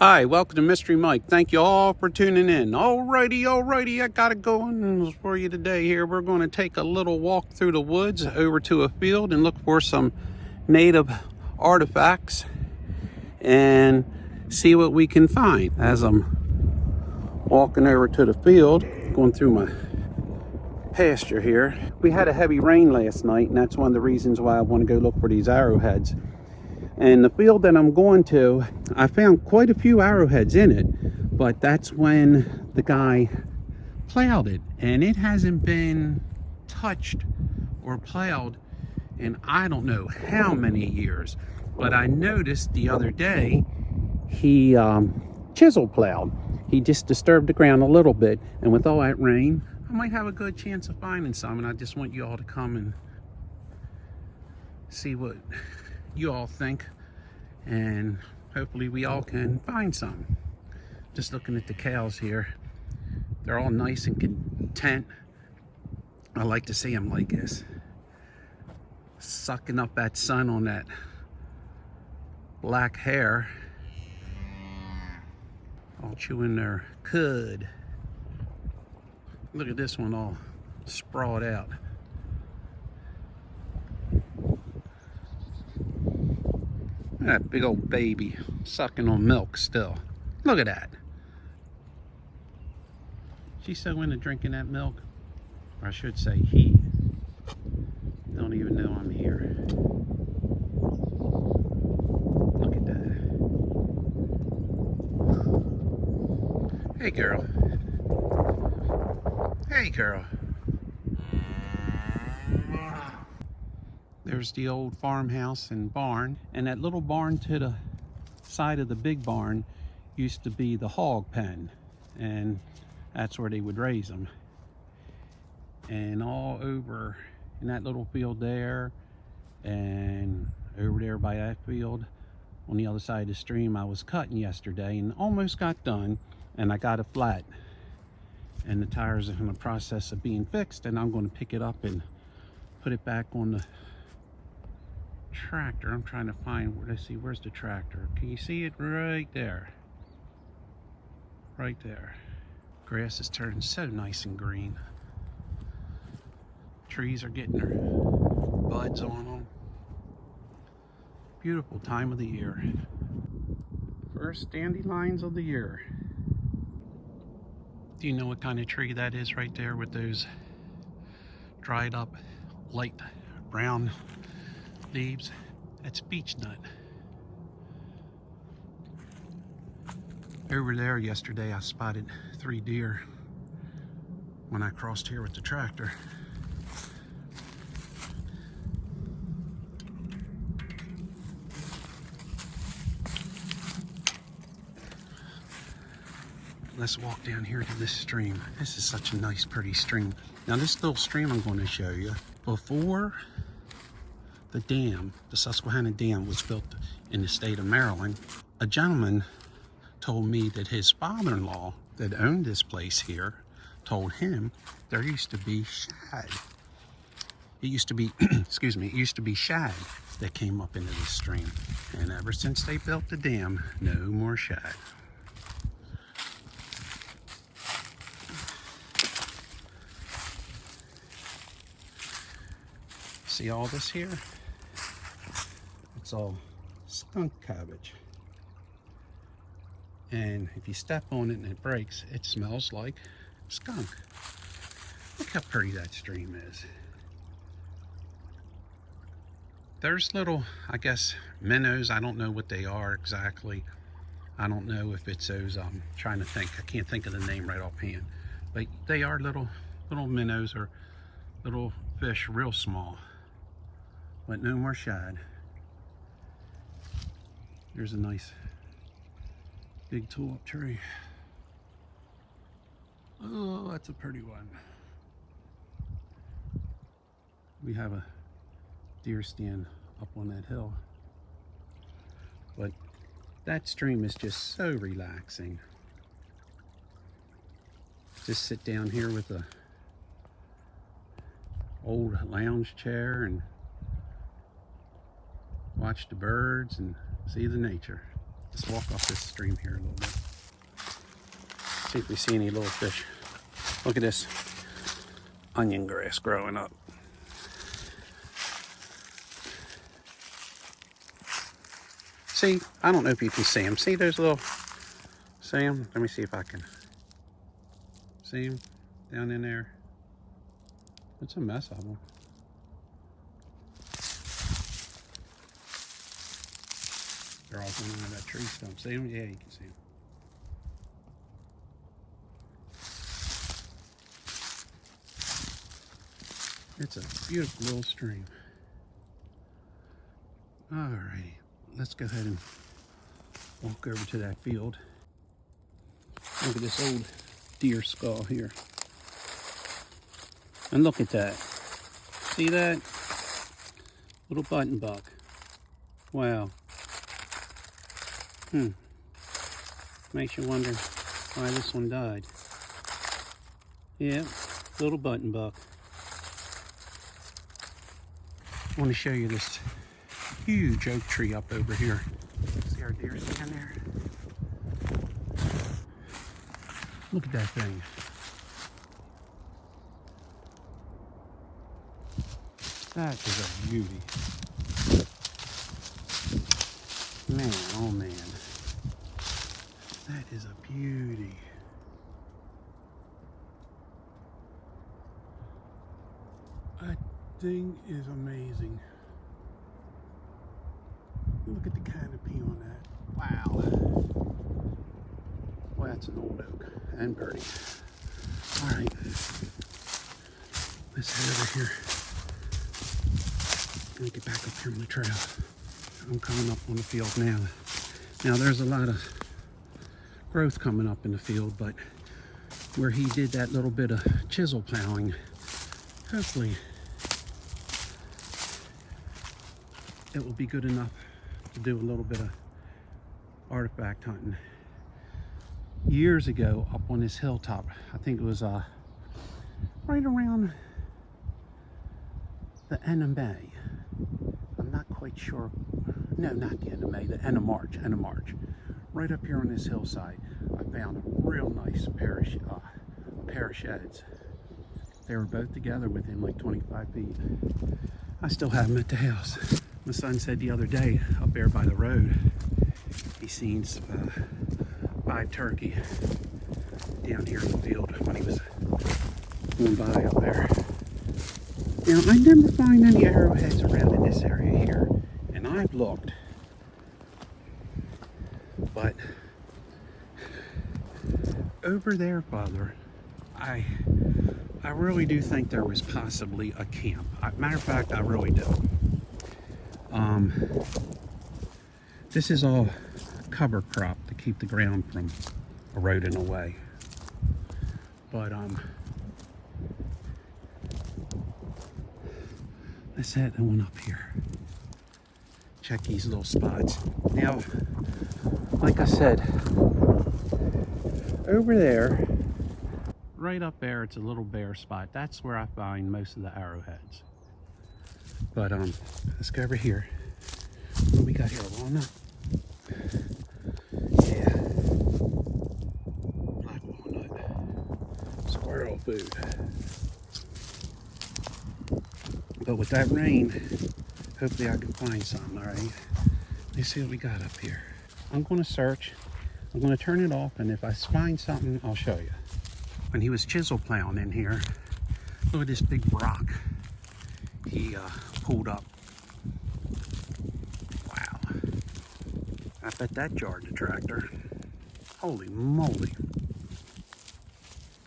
Hi, welcome to Mystery Mike. Thank you all for tuning in. Alrighty, I got it going for you today here. We're going to take a little walk through the woods over to a field and look for some native artifacts and see what we can find. As I'm walking over to the field, going through my pasture here. We had a heavy rain last night, and that's one of the reasons why I want to go look for these arrowheads. And the field that I'm going to, I found quite a few arrowheads in it, but that's when the guy plowed it, and it hasn't been touched or plowed in I don't know how many years. But I noticed the other day he chisel plowed. He just disturbed the ground a little bit, and with all that rain, I might have a good chance of finding some. And I just want you all to come and see what you all think, and hopefully we all can find some. Just looking at the cows here, they're all nice and content. I like to see them like this, sucking up that sun on that black hair, all chewing their cud. Look at this one all sprawled out. That big old baby sucking on milk still. Look at that. She's so into drinking that milk. Or I should say he. Don't even know I'm here. Look at that. Hey girl. Hey girl. There's the old farmhouse and barn, and that little barn to the side of the big barn used to be the hog pen, and that's where they would raise them. And all over in that little field there, and over there by that field on the other side of the stream, I was cutting yesterday and almost got done, and I got a flat, and the tires are in the process of being fixed, and I'm going to pick it up and put it back on the tractor. I'm trying to find, let's see, where's the tractor? Can you see it? Right there. Right there. Grass is turning so nice and green. Trees are getting their buds on them. Beautiful time of the year. First dandelions of the year. Do you know what kind of tree that is right there with those dried up light brown leaves? That's beech nut. Over there yesterday I spotted 3 deer when I crossed here with the tractor. Let's walk down here to this stream. This is such a nice pretty stream. Now this little stream I'm going to show you, before the dam, the Susquehanna Dam, was built in the state of Maryland, a gentleman told me that his father-in-law that owned this place here told him there used to be shad. It used to be, excuse me, it used to be shad that came up into this stream. And ever since they built the dam, no more shad. See all this here? It's all skunk cabbage. And if you step on it and it breaks, it smells like skunk. Look how pretty that stream is. There's little, I guess, minnows. I don't know what they are exactly. I don't know if it's those, I'm trying to think. I can't think of the name right offhand. But they are little minnows or little fish, real small. But no more shad. Here's a nice big tulip tree. Oh, that's a pretty one. We have a deer stand up on that hill. But that stream is just so relaxing. Just sit down here with a old lounge chair and watch the birds and see the nature. Let's walk off this stream here a little bit. See if we see any little fish. Look at this onion grass growing up. See, I don't know if you can see them. See those little, see them? Let me see if I can. See them down in there? It's a mess of them. They're all coming out of that tree stump. See them? Yeah, you can see them. It's a beautiful little stream. Alrighty, let's go ahead and walk over to that field. Look at this old deer skull here. And look at that. See that? Little button buck. Wow. Makes you wonder why this one died. Yeah, little button buck. I want to show you this huge oak tree up over here. See our deer stand there? Look at that thing. That is a beauty. Man, oh man. That is a beauty. That thing is amazing. Look at the canopy on that. Wow. Well, that's an old oak and pretty. All right. Let's head over here. Let me get back up here on the trail. I'm coming up on the field now. Now there's a lot of growth coming up in the field, but where he did that little bit of chisel plowing, hopefully it will be good enough to do a little bit of artifact hunting. Years ago, up on this hilltop, I think it was right around the end of May. I'm not quite sure. No, not the end of May, the end of March. Right up here on this hillside, I found a real nice pair of sheds. They were both together within like 25 feet. I still have them at the house. My son said the other day up there by the road, he seen 5 turkey down here in the field when he was going by up there. Now, I never find any arrowheads around in this area here, and I've looked, but over there farther, I really do think there was possibly a camp. Matter of fact, I really do. This is all cover crop to keep the ground from eroding away. But let's head on up here. Check these little spots. Now, like I said, over there, right up there, it's a little bare spot. That's where I find most of the arrowheads. But let's go over here. What do we got here? Walnut? Yeah. Black walnut. Squirrel food. But with that rain, hopefully I can find something, all right? Let's see what we got up here. I'm going to search. I'm going to turn it off, and if I find something, I'll show you. When he was chisel plowing in here, look at this big rock he pulled up. Wow. I bet that jarred the tractor. Holy moly.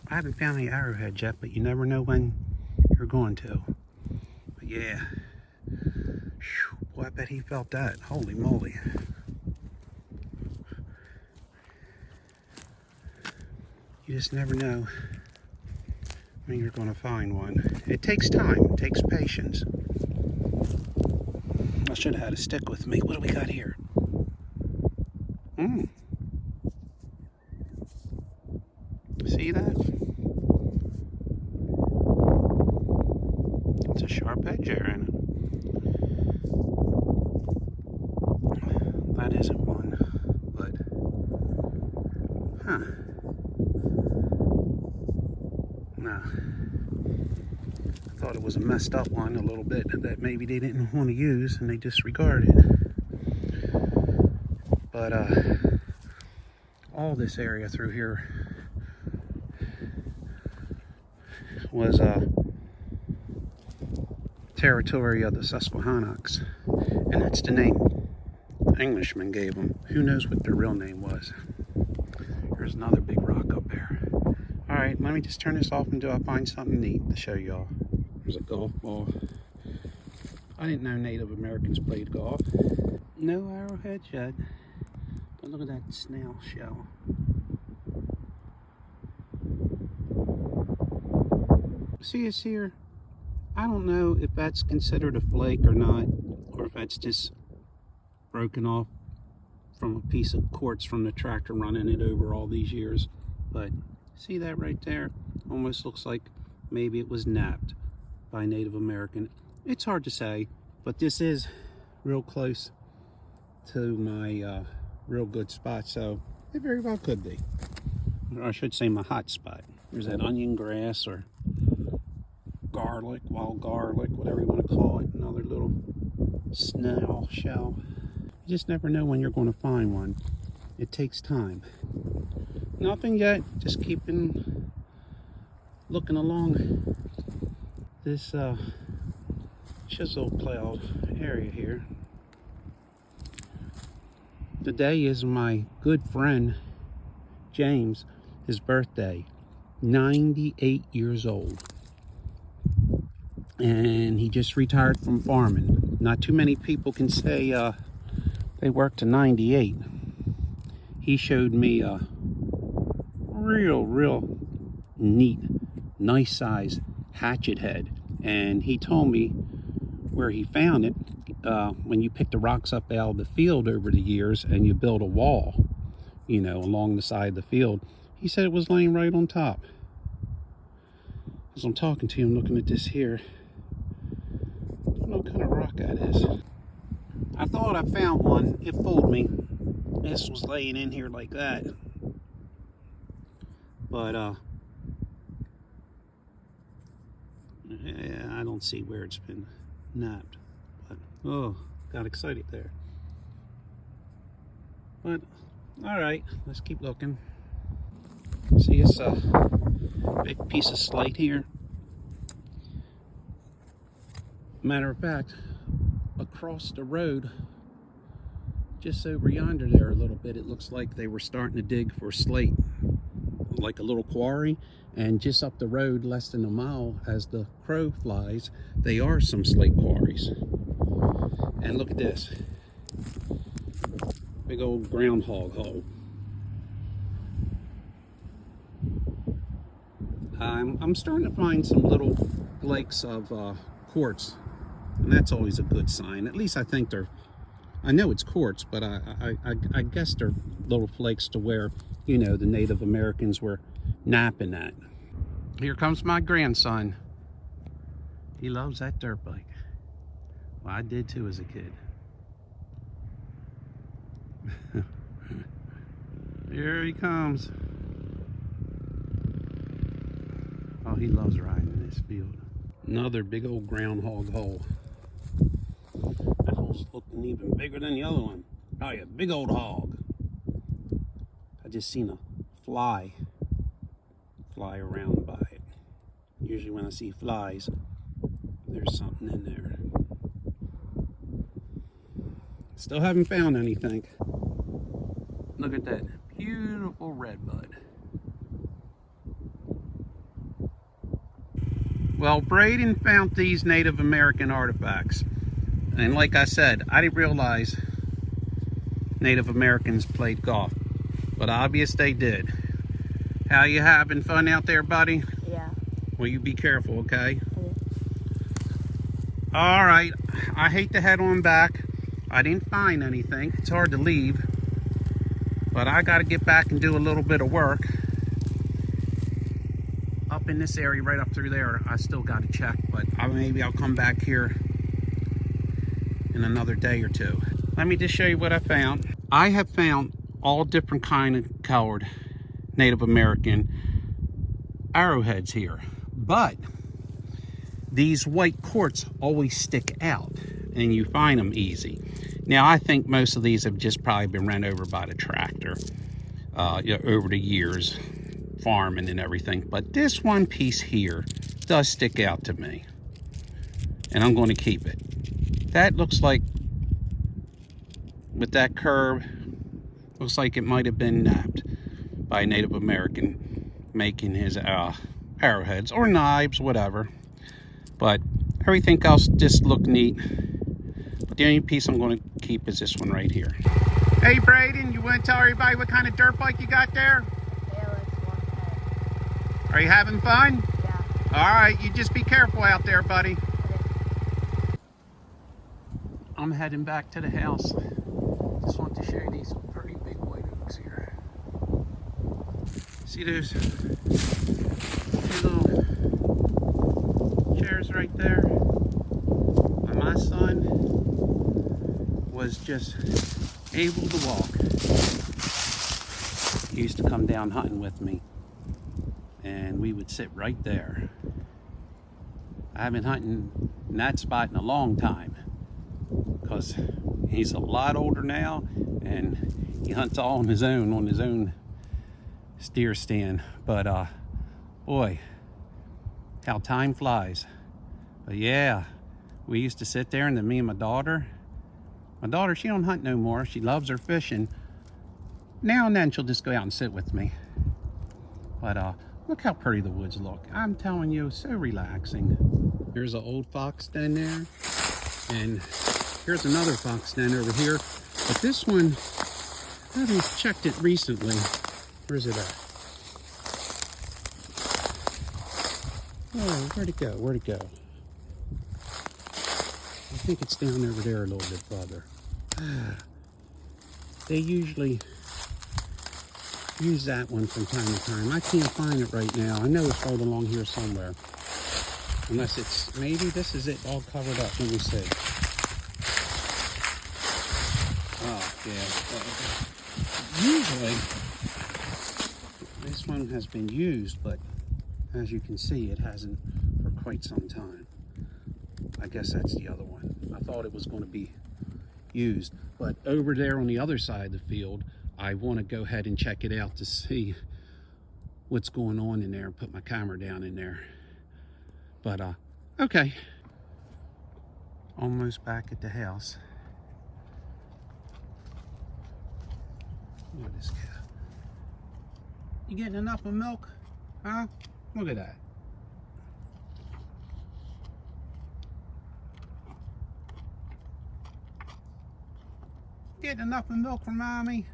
I haven't found any arrowheads yet, but you never know when you're going to. But yeah. Whew, boy, I bet he felt that. Holy moly. You just never know when you're going to find one. It takes time. It takes patience. I should have had a stick with me. What do we got here? See that? It's a sharp edge there in it. That isn't one, but Huh. No. I thought it was a messed up one a little bit that maybe they didn't want to use and they disregarded. But all this area through here was territory of the Susquehannocks, and that's the name the Englishmen gave them. Who knows what their real name was. There's another big rock up there. All right, let me just turn this off until I find something neat to show y'all. There's a golf ball. I didn't know Native Americans played golf. No arrowhead yet. But look at that snail shell. See, it's here. I don't know if that's considered a flake or not, or if that's just broken off from a piece of quartz from the tractor running it over all these years. But see that right there? Almost looks like maybe it was napped by Native American. It's hard to say, but this is real close to my real good spot, so it very well could be. Or I should say my hot spot. There's that onion grass or garlic, wild garlic, whatever you want to call it. Another little snail shell. You just never know when you're going to find one. It takes time. Nothing yet, just keeping looking along this chisel cloud area here. Today is my good friend James, his birthday, 98 years old. And he just retired from farming. Not too many people can say they worked to 98. He showed me a real neat, nice size hatchet head. And he told me where he found it. When you pick the rocks up out of the field over the years and you build a wall, you know, along the side of the field, he said it was laying right on top. As I'm talking to him, looking at this here, I don't know what kind of rock that is. I thought I found one. It fooled me. This was laying in here like that. But yeah, I don't see where it's been napped. But oh, got excited there. But all right, let's keep looking. See, it's a big piece of slate here. Matter of fact, across the road, just over yonder there a little bit, it looks like they were starting to dig for slate, like a little quarry. And just up the road, less than a mile as the crow flies, they are some slate quarries. And look at this, big old groundhog hole. I'm starting to find some little flakes of quartz, and that's always a good sign. At least I think they're, I know it's quartz, but I guess they're little flakes to where, you know, the Native Americans were napping at. Here comes my grandson. He loves that dirt bike. Well, I did too as a kid. Here he comes. Oh, he loves riding in this field. Another big old groundhog hole. That hole's looking even bigger than the other one. Oh yeah, big old hog. I just seen a fly around by it. Usually when I see flies, there's something in there. Still haven't found anything. Look at that beautiful redbud. Well, Braden found these Native American artifacts. And like I said, I didn't realize Native Americans played golf. But obvious they did. How you having fun out there, buddy? Yeah. Well, you be careful, okay? Yeah. All right. I hate to head on back. I didn't find anything. It's hard to leave. But I got to get back and do a little bit of work. Up in this area, right up through there, I still got to check. But maybe I'll come back here in another day or two. Let me just show you what I found. I have found all different kind of colored Native American arrowheads here. But these white quartz always stick out and you find them easy. Now, I think most of these have just probably been run over by the tractor over the years, farming and everything. But this one piece here does stick out to me, and I'm going to keep it. That looks like, with that curve, looks like it might have been napped by a Native American making his arrowheads or knives, whatever. But everything else just looked neat. But the only piece I'm going to keep is this one right here. Hey Braden, you want to tell everybody what kind of dirt bike you got there? Are you having fun? Yeah. All right, you just be careful out there, buddy. I'm heading back to the house. Just want to show you these pretty big white oaks here. See those two little chairs right there? And my son was just able to walk. He used to come down hunting with me, and we would sit right there. I haven't been hunting in that spot in a long time because he's a lot older now and he hunts all on his own steer stand. But boy, how time flies. But yeah, we used to sit there, and then me and my daughter, she don't hunt no more. She loves her fishing. Now and then she'll just go out and sit with me. But look how pretty the woods look. I'm telling you, so relaxing. Here's an old fox den there, and here's another fox den over here. But this one, I haven't checked it recently. Where's it at? Oh, where'd it go? Where'd it go? I think it's down over there a little bit further. They usually use that one from time to time. I can't find it right now. I know it's right along here somewhere. Unless it's, maybe this is it all covered up. Let me see. Oh, yeah. Usually, this one has been used, but as you can see, it hasn't for quite some time. I guess that's the other one. I thought it was going to be used. But over there on the other side of the field, I want to go ahead and check it out to see what's going on in there. Put my camera down in there. But okay. Almost back at the house. Look at this cow. You getting enough of milk? Huh? Look at that. Getting enough of milk from mommy?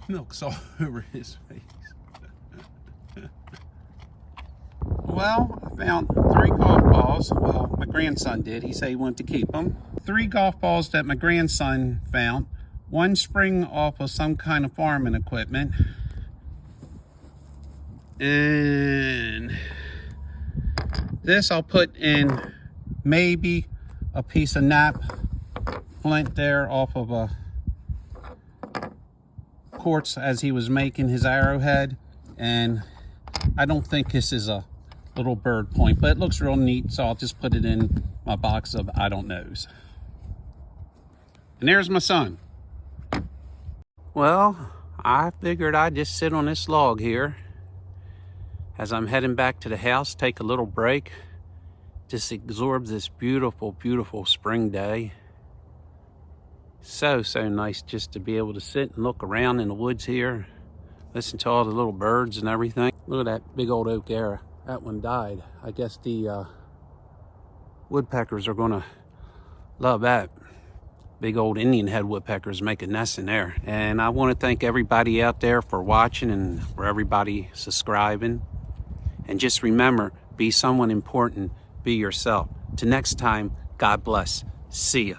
Milk's all over his face. Well, I found 3 golf balls. Well, my grandson did. He said he wanted to keep them. 3 golf balls that my grandson found. 1 spring off of some kind of farming equipment. And this I'll put in maybe a piece of nap flint there off of a quartz as he was making his arrowhead. And I don't think this is a little bird point, but it looks real neat, so I'll just put it in my box of I don't knows. And there's my son. Well, I figured I'd just sit on this log here as I'm heading back to the house, take a little break, just absorb this beautiful, beautiful spring day. So nice just to be able to sit and look around in the woods here, listen to all the little birds and everything. Look at that big old oak there. That one died. I guess the woodpeckers are gonna love that. Big old Indian head woodpeckers make a nest in there. And I want to thank everybody out there for watching and for everybody subscribing. And just remember, be someone important, be yourself. Till next time, God bless. See ya.